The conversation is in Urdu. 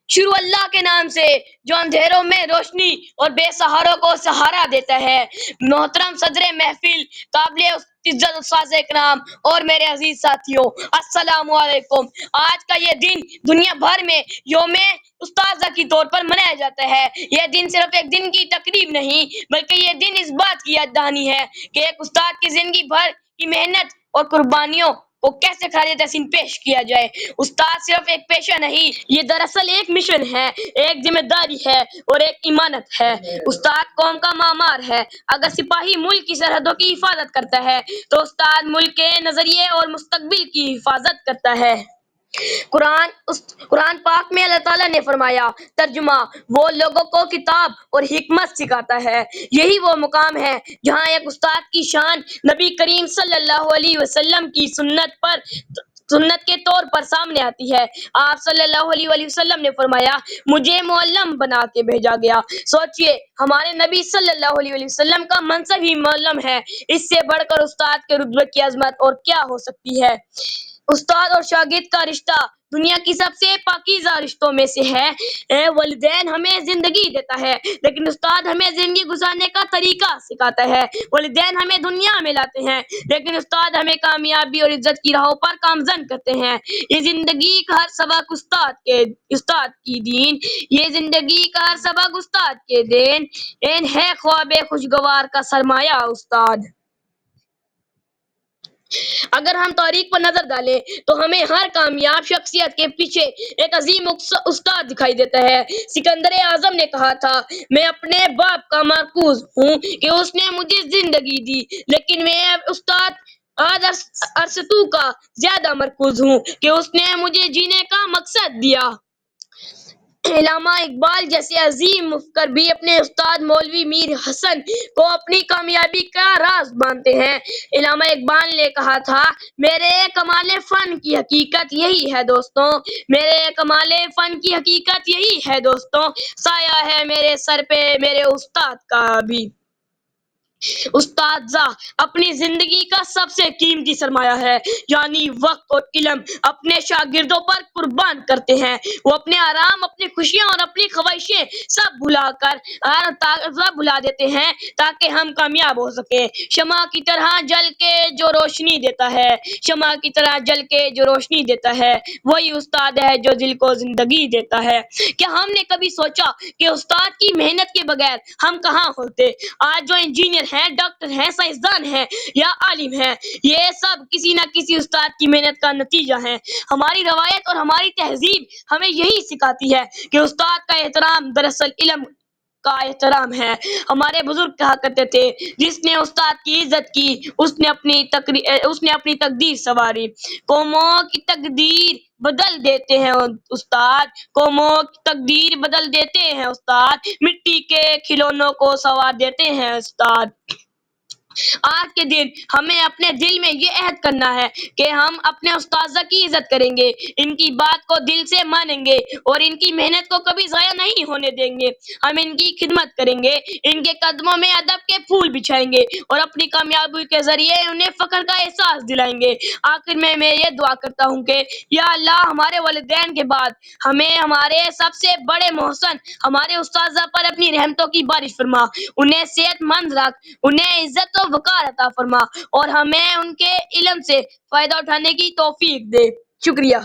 شروع اللہ کے نام سے جو اندھیروں میں روشنی اور بے سہاروں کو سہارا دیتا ہے۔ محترم صدر محفل، قابل عزت استاذ اکرام اور میرے عزیز ساتھیوں، السلام علیکم۔ آج کا یہ دن دنیا بھر میں یوم استاذہ کے طور پر منایا جاتا ہے۔ یہ دن صرف ایک دن کی تقریب نہیں بلکہ یہ دن اس بات کی یاد دہانی ہے کہ ایک استاد کی زندگی بھر کی محنت اور قربانیوں کو کیسے خراج تحسین پیش کیا جائے۔ استاد صرف ایک پیشہ نہیں، یہ دراصل ایک مشن ہے، ایک ذمہ داری ہے اور ایک امانت ہے۔ استاد قوم کا معمار ہے۔ اگر سپاہی ملک کی سرحدوں کی حفاظت کرتا ہے تو استاد ملک کے نظریے اور مستقبل کی حفاظت کرتا ہے۔ قرآن پاک میں اللہ تعالیٰ نے فرمایا، ترجمہ: وہ لوگوں کو کتاب اور حکمت سکھاتا ہے۔ یہی وہ مقام ہے جہاں ایک استاد کی شان نبی کریم صلی اللہ علیہ وسلم کی سنت کے طور پر سامنے آتی ہے۔ آپ صلی اللہ علیہ وسلم نے فرمایا، مجھے معلم بنا کے بھیجا گیا۔ سوچئے، ہمارے نبی صلی اللہ علیہ وسلم کا منصب ہی معلم ہے۔ اس سے بڑھ کر استاد کے رتبے کی عظمت اور کیا ہو سکتی ہے۔ استاد اور شاگرد کا رشتہ دنیا کی سب سے پاکیزہ رشتوں میں سے ہے۔ والدین ہمیں زندگی دیتا ہے لیکن استاد ہمیں زندگی گزارنے کا طریقہ سکھاتا ہے۔ والدین ہمیں دنیا میں لاتے ہیں لیکن استاد ہمیں کامیابی اور عزت کی راہوں پر گامزن کرتے ہیں۔ یہ زندگی کا ہر سبق استاد کی دین، یہ زندگی کا ہر سبق استاد کے دین ہے، خواب خوشگوار کا سرمایہ استاد۔ اگر ہم تاریخ پر نظر ڈالیں تو ہمیں ہر کامیاب شخصیت کے پیچھے ایک عظیم استاد دکھائی دیتا ہے۔ سکندر اعظم نے کہا تھا، میں اپنے باپ کا مرکوز ہوں کہ اس نے مجھے زندگی دی، لیکن میں استاد ارسطو کا زیادہ مرکوز ہوں کہ اس نے مجھے جینے کا مقصد دیا۔ علامہ اقبال جیسے عظیم مفکر بھی اپنے استاد مولوی میر حسن کو اپنی کامیابی کا راز مانتے ہیں۔ علامہ اقبال نے کہا تھا، میرے کمال فن کی حقیقت یہی ہے دوستو، میرے کمال فن کی حقیقت یہی ہے دوستو، سایہ ہے میرے سر پہ میرے استاد کا بھی۔ اساتذہ اپنی زندگی کا سب سے قیمتی سرمایہ ہے، یعنی وقت اور علم اپنے شاگردوں پر قربان کرتے ہیں۔ وہ اپنے آرام، اپنی خوشیاں اور اپنی خواہشیں سب بھلا دیتے ہیں تاکہ ہم کامیاب ہو سکیں۔ شمع کی طرح جل کے جو روشنی دیتا ہے، شمع کی طرح جل کے جو روشنی دیتا ہے، وہی استاد ہے جو دل کو زندگی دیتا ہے۔ کیا ہم نے کبھی سوچا کہ استاد کی محنت کے بغیر ہم کہاں ہوتے؟ آج جو انجینئر ہیں، ڈاکٹر ہیں، سائنسدان ہیں یا عالم ہیں، یہ سب کسی نہ کسی استاد کی محنت کا نتیجہ ہیں۔ ہماری روایت اور ہماری تہذیب ہمیں یہی سکھاتی ہے کہ استاد کا احترام دراصل علم کا احترام ہے۔ ہمارے بزرگ کہا کرتے تھے، جس نے استاد کی عزت کی اس نے اپنی تقدیر سنواری۔ قوموں کی تقدیر بدل دیتے ہیں استاد، قوموں کی تقدیر بدل دیتے ہیں استاد، مٹی کے کھلونوں کو سنوار دیتے ہیں استاد۔ آج کے دن ہمیں اپنے دل میں یہ عہد کرنا ہے کہ ہم اپنے اساتذہ کی عزت کریں گے، ان کی بات کو دل سے مانیں گے اور ان کی محنت کو کبھی ضائع نہیں ہونے دیں گے۔ ہم ان کی خدمت کریں گے، ان کے قدموں میں ادب کے پھول بچھائیں گے اور اپنی کامیابی کے ذریعے انہیں فخر کا احساس دلائیں گے۔ آخر میں یہ دعا کرتا ہوں کہ یا اللہ، ہمارے والدین کے بعد ہمیں ہمارے سب سے بڑے محسن ہمارے اساتذہ پر اپنی رحمتوں کی بارش فرما، انہیں صحت مند رکھ، انہیں عزت و وقار عطا فرما اور ہمیں ان کے علم سے فائدہ اٹھانے کی توفیق دے۔ شکریہ۔